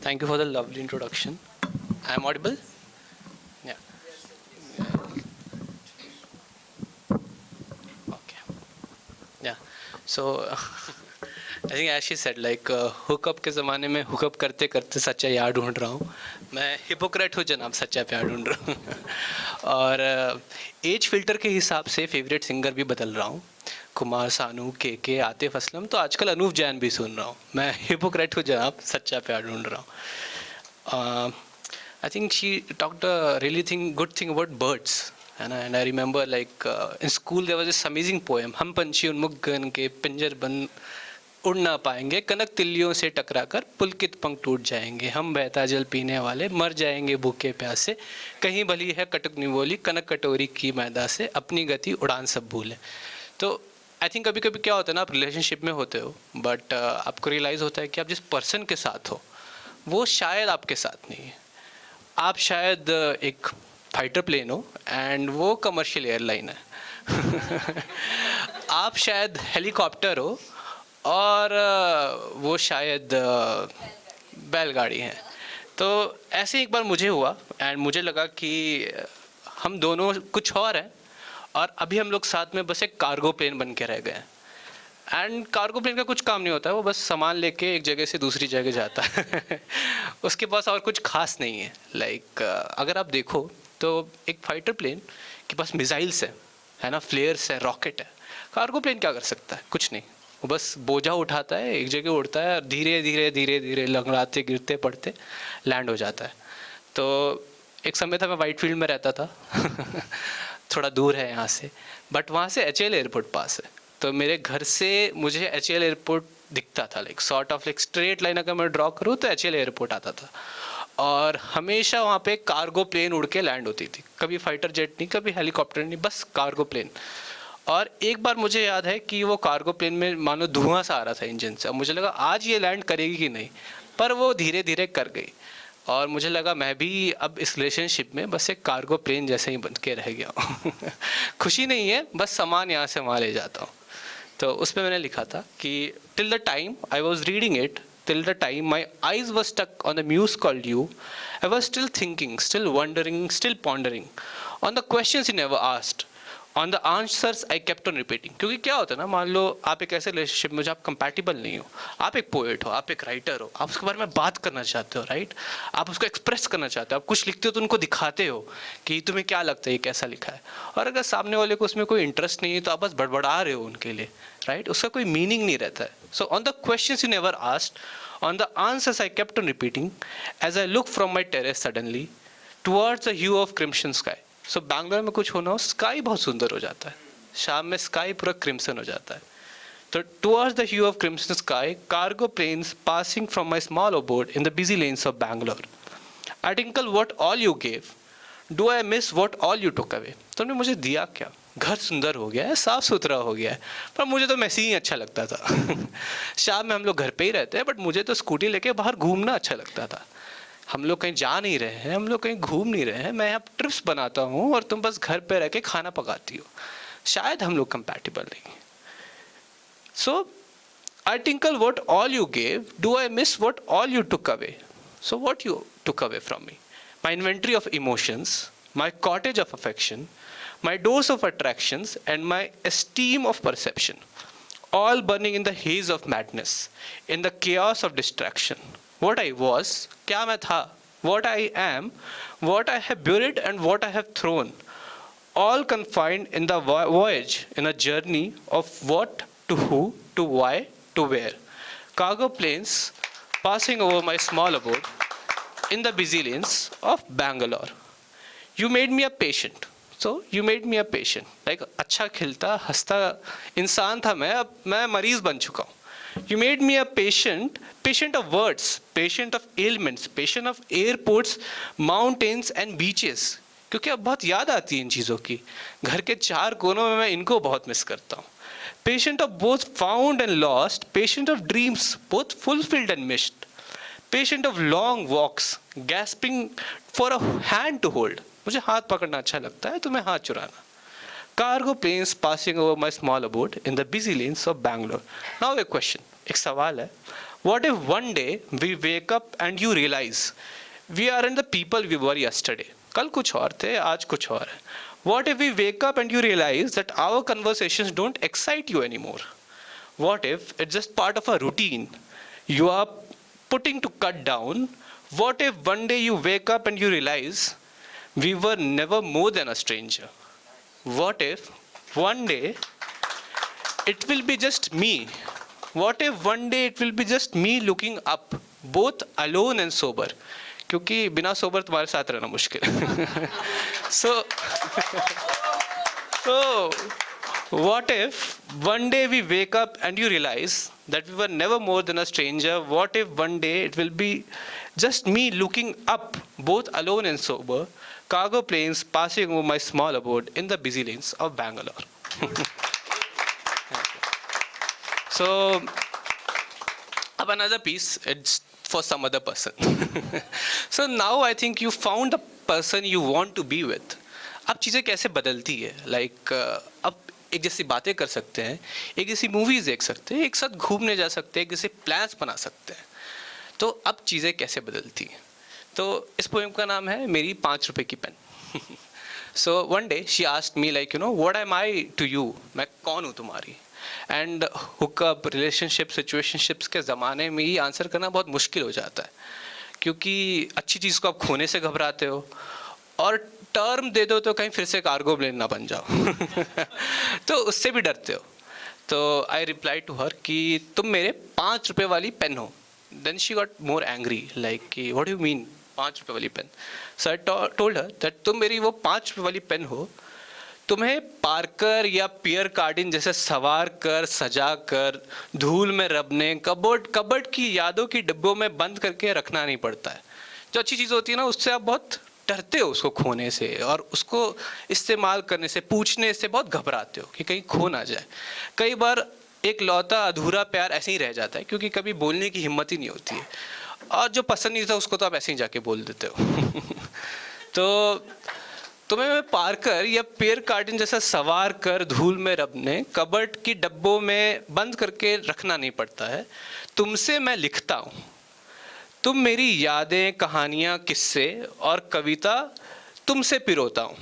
Thank you for the lovely introduction. I am audible? Yeah. Okay. Yeah. So I think as she said, like hookup के ज़माने में hookup करते करते सच्चा यार ढूंढ रहा हूँ. मैं हिपोक्रेट हूँ जनाब, सच्चा प्यार ढूंढ रहा हूँ. और एज फिल्टर के हिसाब से फेवरेट सिंगर भी बदल रहा हूँ. कुमार सानू, के आतिफ असलम, तो आजकल अनूप जैन भी सुन रहा हूँ. मैं हिपोक्रेट हूँ जनाब, सच्चा प्यार ढूंढ रहा हूँ. I think she talked a really good thing about birds. And I remember, like in school there was this amazing poem. हम पंछी उन्मुख गगन के पिंजर बंद उड़ ना पाएंगे, कनक तिल्लियों से टकराकर पुलकित पंख टूट जाएंगे. हम बहता जल पीने वाले मर जाएंगे भूखे प्यासे, कहीं भली है कटक निवोली कनक कटोरी की मैदा से, अपनी गति उड़ान सब भूले. तो आई थिंक कभी कभी क्या होता है ना, आप रिलेशनशिप में होते हो बट आपको रियलाइज़ होता है कि आप जिस पर्सन के साथ हो वो शायद आपके साथ नहीं है. आप शायद एक फाइटर प्लेन हो एंड वो कमर्शियल एयरलाइन है. आप शायद हेलीकॉप्टर हो और वो शायद बैलगाड़ी है. तो ऐसे एक बार मुझे हुआ एंड मुझे लगा कि हम दोनों कुछ और हैं और अभी हम लोग साथ में बस एक कार्गो प्लेन बन के रह गए हैं. एंड कार्गो प्लेन का कुछ काम नहीं होता है, वो बस सामान लेके एक जगह से दूसरी जगह जाता है. उसके पास और कुछ खास नहीं है. लाइक अगर आप देखो तो एक फाइटर प्लेन के पास मिसाइल्स है ना, फ्लेयर्स है, रॉकेट है. कार्गो प्लेन क्या कर सकता है? कुछ नहीं. वो बस बोझा उठाता है, एक जगह उड़ता है, धीरे धीरे धीरे धीरे लंगड़ाते गिरते पड़ते लैंड हो जाता है. तो एक समय था मैं वाइट फील्ड में रहता था. थोड़ा दूर है यहाँ से, बट वहाँ से HL एयरपोर्ट पास है. तो मेरे घर से मुझे HL एयरपोर्ट दिखता था. Like sort of like straight line अगर मैं ड्रॉ करूँ तो HL एयरपोर्ट आता था. और हमेशा वहाँ पे कार्गो प्लेन उड़ के लैंड होती थी. कभी फाइटर जेट नहीं, कभी हेलीकॉप्टर नहीं, बस कार्गो प्लेन. और एक बार मुझे याद है कि वो कार्गो प्लेन में मानो धुआं सा आ रहा था इंजन से. अब मुझे लगा आज ये लैंड करेगी कि नहीं, पर वो धीरे धीरे कर गई. और मुझे लगा मैं भी अब इस रिलेशनशिप में बस एक कार्गो प्लेन जैसे ही बन के रह गया हूँ. खुशी नहीं है, बस सामान यहाँ से वहाँ ले जाता हूँ. तो उस पर मैंने लिखा था कि till the time I was reading it, till the time my eyes were stuck on the muse called you, I was still thinking, still wondering, still pondering on the questions you never asked, on the answers I kept on repeating. क्योंकि क्या होता है ना, मान लो आप एक ऐसे relationship में जो आप कंपैटिबल नहीं हो. आप एक पोएट हो, आप एक राइटर हो, आप उसके बारे में बात करना चाहते हो, राइट. आप उसको एक्सप्रेस करना चाहते हो, आप कुछ लिखते हो तो उनको दिखाते हो कि तुम्हें क्या लगता है ये कैसा लिखा है. और अगर सामने वाले को उसमें कोई इंटरेस्ट नहीं है तो आप बस बड़बड़ा रहे हो उनके लिए, राइट. उसका कोई मीनिंग नहीं रहता है. So on the questions you never asked, on the answers I kept on repeating as I looked from my terrace suddenly towards the hue of crimson sky. So Bangalore में कुछ होना हो, स्काई बहुत सुंदर हो जाता है. शाम में स्काई पूरा क्रिम्सन हो जाता है. तो towards the hue of crimson sky, cargo planes passing from my small abode in the busy lanes of Bangalore. I tinkle what all you gave. Do I miss what all you took away? तुमने मुझे दिया क्या? घर सुंदर हो गया है, साफ़ सुथरा हो गया है, पर मुझे तो मैसे ही अच्छा लगता था. शाम में हम लोग घर पे ही रहते हैं, बट मुझे तो स्कूटी लेके बाहर घूमना अच्छा लगता था. हम लोग कहीं जा नहीं रहे हैं, हम लोग कहीं घूम नहीं रहे हैं, मैं यहाँ ट्रिप्स बनाता हूँ और तुम बस घर पे रह के खाना पकाती हो. शायद हम लोग कंपैटिबल नहीं. So I tinkle what all you gave, do I miss what all you took away. So what you took away from me? My inventory of emotions, my cottage of affection, my dose of attractions, and my esteem of perception, all burning in the haze of madness, in the chaos of distraction. What I was, kya main tha, what I am, what I have buried and what I have thrown, all confined in the voyage, in a journey of what to who, to why, to where. Cargo planes passing over my small abode in the busy lanes of Bangalore. You made me a patient. So you made me a patient. Like अच्छा खिलता हंसता इंसान था मैं, अब मैं मरीज बन चुका हूँ. You made me a patient, patient of words, patient of ailments, patient of airports, mountains and beaches. क्योंकि अब बहुत याद आती है इन चीज़ों की. घर के चार कोनों में मैं इनको बहुत मिस करता हूँ. Patient of both found and lost, patient of dreams, both fulfilled and missed. Patient of long walks, gasping for a hand to hold. मुझे हाथ पकड़ना अच्छा लगता है, तुम्हें हाथ चुराना. Cargo planes passing over my small abode in the busy lanes of Bangalore. Now a question. एक सवाल है, what if one day we wake up and you realize we aren't the people we were yesterday? कल कुछ और थे, आज कुछ और है. What if we wake up and you realize that our conversations don't excite you anymore? What if it's just part of a routine you are putting to cut down? What if one day you wake up and you realize we were never more than a stranger? What if one day it will be just me? What if one day it will be just me looking up, both alone and sober? क्योंकि बिना sober तुम्हारे साथ रहना मुश्किल है. So what if one day we wake up and you realize that we were never more than a stranger? What if one day it will be just me looking up, both alone and sober, cargo planes passing over my small abode in the busy lanes of Bangalore? So, अब another piece, it's for some other person. So now I think you found a person you want to be with. अब चीज़ें कैसे बदलती है, like अब एक जैसी बातें कर सकते हैं, एक जैसी मूवीज़ देख सकते हैं, एक साथ घूमने जा सकते हैं, एक जैसे प्लान्स बना सकते हैं. तो अब चीज़ें कैसे बदलती हैं. तो इस पोएम का नाम है मेरी 5 रुपए की pen. So one day she asked me like, you know, what am I to you? मैं कौन हूँ तुम्हारी. एंड हुकअप, रिलेशनशिप, सिचुएशनशिप्स के ज़माने में ये आंसर करना बहुत मुश्किल हो जाता है, क्योंकि अच्छी चीज़ को आप खोने से घबराते हो, और टर्म दे दो तो कहीं फिर से कार्गो प्लेन ना बन जाओ. तो उससे भी डरते हो. तो आई रिप्लाई टू हर कि तुम मेरे 5 रुपए वाली पेन हो. Then she got more angry, like कि व्हाट डू यू मीन 5 रुपए वाली pen. So I told her that तुम मेरी वो 5 रुपए वाली पेन हो. तुम्हें पार्कर या पियर कार्डिन जैसे सवार कर, सजा कर, धूल में रबने, कबर्ड की यादों की डिब्बों में बंद करके रखना नहीं पड़ता है. जो अच्छी चीज़ होती है ना, उससे आप बहुत डरते हो उसको खोने से, और उसको इस्तेमाल करने से, पूछने से बहुत घबराते हो कि कहीं खो ना जाए. कई बार एक लौता अधूरा प्यार ऐसे ही रह जाता है, क्योंकि कभी बोलने की हिम्मत ही नहीं होती है, और जो पसंद नहीं था उसको तो आप ऐसे ही जाके बोल देते हो. तो तुम्हें मैं पार्कर या पेयर कार्डिन जैसा सवार कर, धूल में रबने, कबर्ड की डब्बों में बंद करके रखना नहीं पड़ता है. तुमसे मैं लिखता हूँ, तुम मेरी यादें, कहानियाँ, किस्से और कविता तुमसे पिरोता हूँ.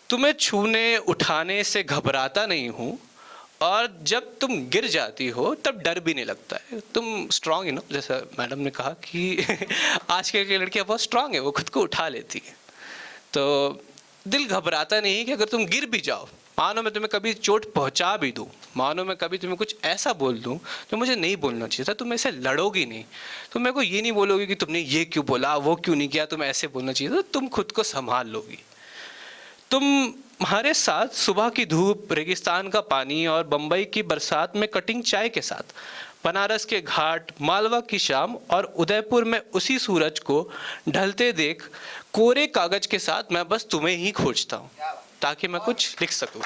तुम्हें छूने उठाने से घबराता नहीं हूँ, और जब तुम गिर जाती हो तब डर भी नहीं लगता है. तुम स्ट्रांग ही नो, जैसा मैडम ने कहा कि आजकल की लड़कियाँ बहुत स्ट्रांग है, वो खुद को उठा लेती है. तो दिल घबराता नहीं कि अगर तुम गिर भी जाओ, मानो मैं तुम्हें कभी चोट पहुंचा भी दूं, मानो मैं कभी तुम्हें कुछ ऐसा बोल दूं जो मुझे नहीं बोलना चाहिए था, तुम ऐसे लड़ोगी नहीं. तुम मेरे को ये नहीं बोलोगी कि तुमने ये क्यों बोला, वो क्यों नहीं किया, तुम्हें ऐसे बोलना चाहिए था. तुम खुद को संभाल लोगी. तुम्हारे साथ सुबह की धूप, रेगिस्तान का पानी और बम्बई की बरसात में कटिंग चाय के साथ, बनारस के घाट, मालवा की शाम और उदयपुर में उसी सूरज को ढलते देख कोरे कागज के साथ मैं बस तुम्हें ही खोजता हूँ, ताकि मैं कुछ लिख सकूँ.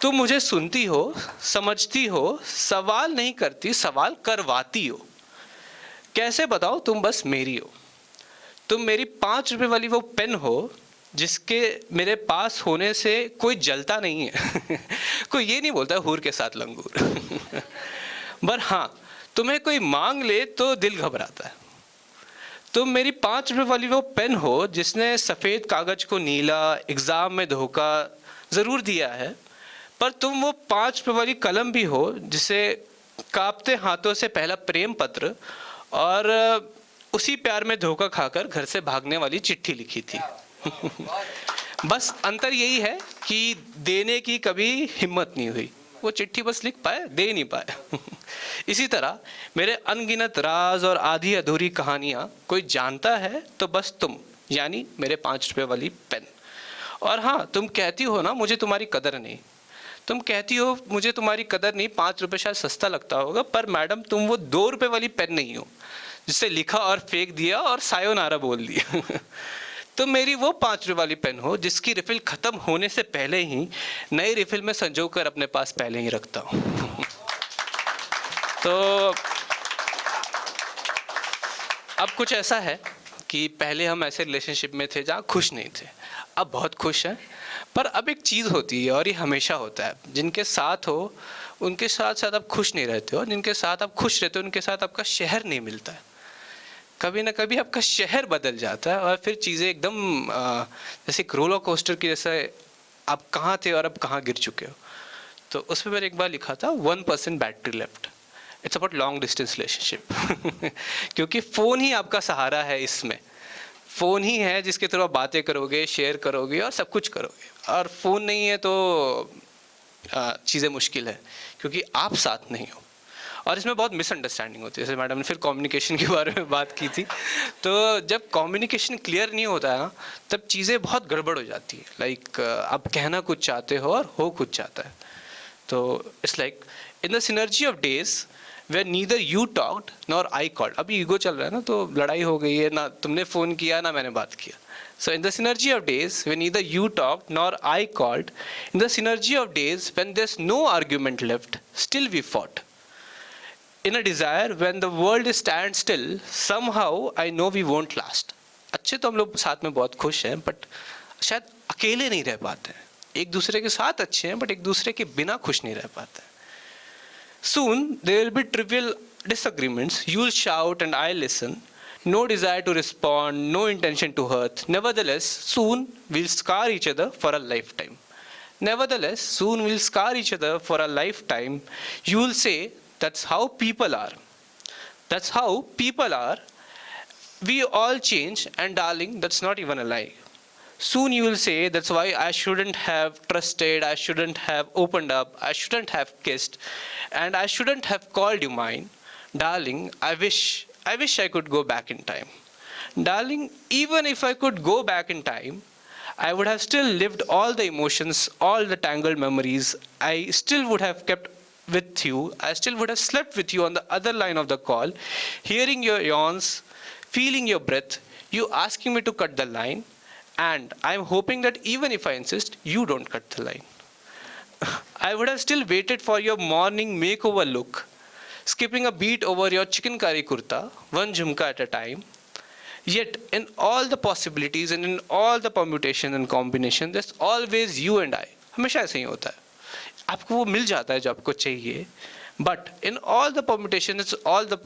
तुम मुझे सुनती हो, समझती हो, सवाल नहीं करती, सवाल करवाती हो. कैसे बताओ, तुम बस मेरी हो. तुम मेरी 5 रुपए वाली वो पेन हो जिसके मेरे पास होने से कोई जलता नहीं है. कोई ये नहीं बोलता हुर के साथ लंगूर. पर हाँ, तुम्हें कोई मांग ले तो दिल घबराता है. तुम मेरी 5 रुपए वाली वो पेन हो जिसने सफ़ेद कागज को नीला, एग्ज़ाम में धोखा ज़रूर दिया है, पर तुम वो 5 रुपए वाली कलम भी हो जिसे कांपते हाथों से पहला प्रेम पत्र और उसी प्यार में धोखा खाकर घर से भागने वाली चिट्ठी लिखी थी. बस अंतर यही है कि देने की कभी हिम्मत नहीं हुई. वो चिट्ठी बस लिख पाए, दे नहीं पाए. इसी तरह मेरे अनगिनत राज और आधी अधूरी कहानियाँ कोई जानता है तो बस तुम, यानी मेरे 5 रुपए वाली पेन. और हाँ, तुम कहती हो ना मुझे तुम्हारी कदर नहीं. तुम कहती हो मुझे तुम्हारी कदर नहीं, 5 रुपए शायद सस्ता लगता होगा, पर मैडम तुम वो 2 रुपए वाली पेन नहीं हो जिससे लिखा और फेंक दिया और सायोनारा बोल दिया. तुम मेरी वो 5 रुपए वाली पेन हो जिसकी रिफिल ख़त्म होने से पहले ही नई रिफिल में संजो कर अपने पास पहले ही रखता हूँ. तो अब कुछ ऐसा है कि पहले हम ऐसे रिलेशनशिप में थे जहाँ खुश नहीं थे, अब बहुत खुश हैं, पर अब एक चीज़ होती है, और ये हमेशा होता है, जिनके साथ हो उनके साथ साथ आप खुश नहीं रहते हो, जिनके साथ आप खुश रहते हो उनके साथ आपका शहर नहीं मिलता है। कभी ना कभी आपका शहर बदल जाता है और फिर चीज़ें एकदम जैसे एक रोलर कोस्टर की जैसे, आप कहाँ थे और अब कहाँ गिर चुके हो। तो उसमें मैंने एक बार लिखा था 1% battery left, it's about long distance relationship. क्योंकि फ़ोन ही आपका सहारा है इसमें, फ़ोन ही है जिसके थ्रू आप बातें करोगे, शेयर करोगे और सब कुछ करोगे। और फ़ोन नहीं है तो चीज़ें मुश्किल है, क्योंकि आप साथ नहीं हो। और इसमें बहुत मिसअंडरस्टैंडिंग होती है, जैसे मैडम ने फिर कम्युनिकेशन के बारे में बात की थी। तो जब कम्युनिकेशन क्लियर नहीं होता है ना, तब चीज़ें बहुत गड़बड़ हो जाती है। लाइक आप कहना कुछ चाहते हो और हो कुछ चाहता है। तो it's like in the synergy of days where neither you talked nor I called. अभी ईगो चल रहा है ना, तो लड़ाई हो गई है, ना तुमने फ़ोन किया ना मैंने बात किया। So in the synergy of days when neither you talked nor I called, in the synergy of days when there's no argument left, still we fought. In a desire when the world stands still, somehow I know we won't last. अच्छे तो हम लोग साथ में बहुत खुश हैं, but शायद अकेले नहीं रह पाते हैं। एक दूसरे के साथ अच्छे हैं, बट एक दूसरे के बिना खुश नहीं रह पाते हैं। Soon there will be trivial disagreements. You'll shout and I'll listen. No desire to respond, no intention to hurt. Nevertheless, soon we'll scar each other for a lifetime. Nevertheless, soon we'll scar each other for a lifetime. You'll say, that's how people are. That's how people are. We all change, and darling, that's not even a lie. Soon you will say, that's why I shouldn't have trusted, I shouldn't have opened up, I shouldn't have kissed, and I shouldn't have called you mine. Darling, I wish I could go back in time. Darling, even if I could go back in time, I would have still lived all the emotions, all the tangled memories. I still would have kept with you. I still would have slept with you on the other line of the call, hearing your yawns, feeling your breath, you asking me to cut the line, and I'm hoping that even if I insist, you don't cut the line. I would have still waited for your morning makeover look, skipping a beat over your chicken curry kurta, one jhumka at a time. Yet, in all the possibilities and in all the permutations and combinations, there's always you and I. हमेशा ऐसे ही होता है, आपको वो मिल जाता है जो आपको चाहिए, but in all the permutations, all the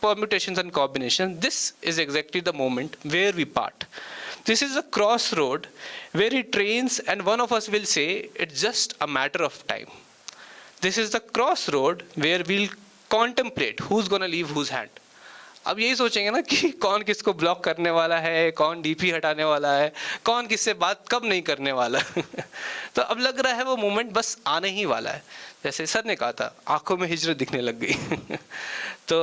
permutations and combinations, this is exactly the moment where we part. This is a crossroad where it trains and one of us will say, it's just a matter of time. This is the crossroad where we'll contemplate who's gonna leave whose hand. अब यही सोचेंगे ना कि कौन किसको block करने वाला है, कौन डीपी हटाने वाला है, कौन किससे बात कब नहीं करने वाला। तो अब लग रहा है वो मोमेंट बस आने ही वाला है। जैसे सर ने कहा था, आंखों में हिजरत दिखने लग गई। तो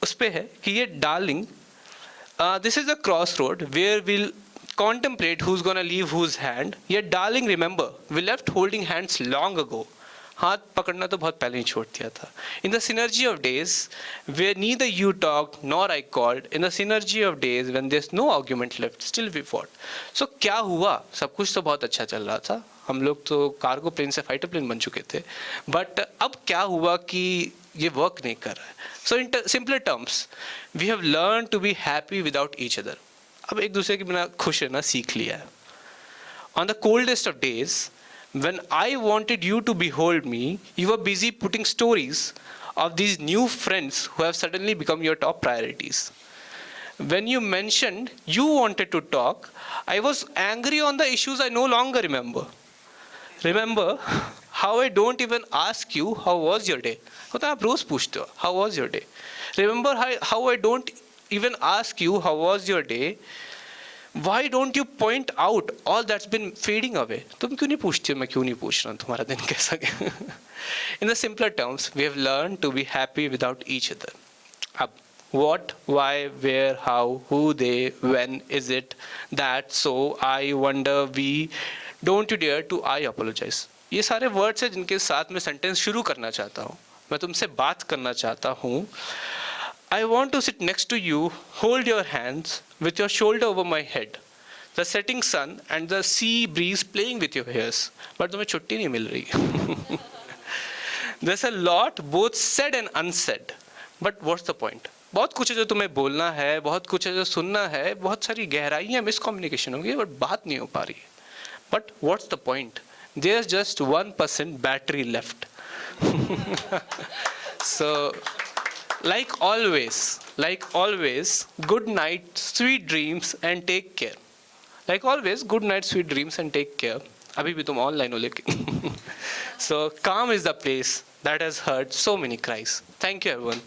उस पे है कि ये darling, this is a crossroad where we'll contemplate who's gonna leave whose hand. Yet darling, remember, we left holding hands long ago. हाथ पकड़ना तो बहुत पहले ही छोड़ दिया था. In the synergy of days where neither you talked nor I called, in the synergy of days when there's no argument left, still we fought. So क्या हुआ? सब कुछ तो बहुत अच्छा चल रहा था. हम लोग तो कार्गो प्लेन से फाइटर प्लेन बन चुके थे. बट अब क्या हुआ कि ये वर्क नहीं कर रहा है. So in simpler terms, we have learned to be happy without each other. अब एक दूसरे के बिना खुश रहना सीख लिया है. On the coldest of days, when I wanted you to behold me, you were busy putting stories of these new friends who have suddenly become your top priorities. When you mentioned you wanted to talk, I was angry on the issues I no longer remember. Remember how I don't even ask you how was your day. होता है आप रोज पूछते हो how was your day. Remember how I don't even ask you how was your day. Why don't you point out all that's been fading away? तुम क्यों नहीं पूछती हो, मैं क्यों नहीं पूछ रहा हूँ तुम्हारा दिन कैसा गया. In the simpler terms, we have learned to be happy without each other. अब what, why, where, how, who, they, when, is it, that, so, I, wonder, we, don't you dare to I apologize. ये सारे words हैं जिनके साथ मैं sentence शुरू करना चाहता हूँ. मैं तुमसे बात करना चाहता हूँ. I want to sit next to you, hold your hands with your shoulder over my head. The setting sun and the sea breeze playing with your hairs. But तुम्हें छुट्टी नहीं मिल रही. There's a lot both said and unsaid. But what's the point? बहुत कुछ है जो तुम्हें बोलना है, बहुत कुछ है जो सुनना है, बहुत सारी गहराइयाँ मिसकम्युनिकेशन होगी, बट बात नहीं हो पा रही. But what's the point? There's just 1% battery left. So, like always, good night, sweet dreams, and take care. Like always, good night, sweet dreams, and take care. अभी भी तुम online हो लेकिन. So calm is the place that has heard so many cries. Thank you everyone.